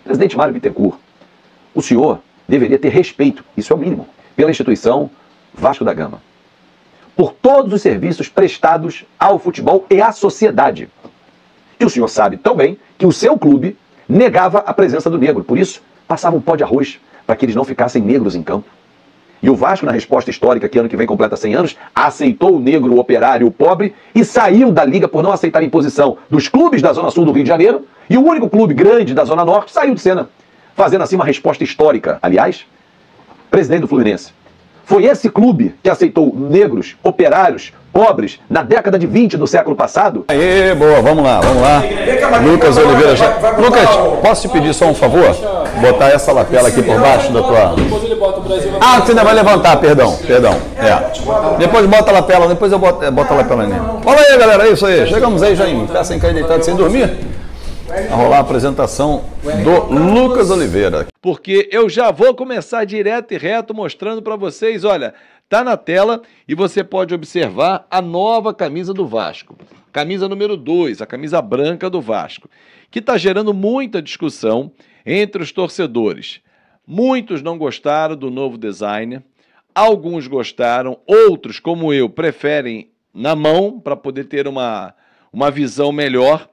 Presidente Mário Bittencourt, o senhor deveria ter respeito, isso é o mínimo, pela instituição Vasco da Gama, por todos os serviços prestados ao futebol e à sociedade. E o senhor sabe tão bem que o seu clube negava a presença do negro, por isso passava um pó de arroz para que eles não ficassem negros em campo. E o Vasco, na resposta histórica, que ano que vem completa 100 anos, aceitou o negro, o operário, o pobre e saiu da liga por não aceitar a imposição dos clubes da Zona Sul do Rio de Janeiro, e o único clube grande da Zona Norte saiu de cena, fazendo assim uma resposta histórica. Aliás, presidente do Fluminense, foi esse clube que aceitou negros, operários, pobres, na década de 20 do século passado? Aê, boa, vamos lá, vamos lá. Lucas Oliveira. Lucas, posso te pedir só um favor? Botar essa lapela aqui por baixo da tua... Ah, você ainda vai levantar, perdão. É. Depois bota a lapela, depois eu boto a lapela nele. Fala aí, galera, é isso aí. Chegamos aí já em pé, sem cair deitado, sem dormir. Vai rolar a apresentação do Lucas Oliveira. Porque eu já vou começar direto e reto mostrando para vocês, olha, tá na tela e você pode observar a nova camisa do Vasco. Camisa número 2, a camisa branca do Vasco, que está gerando muita discussão entre os torcedores. Muitos não gostaram do novo design, alguns gostaram, outros, como eu, preferem na mão para poder ter uma visão melhor.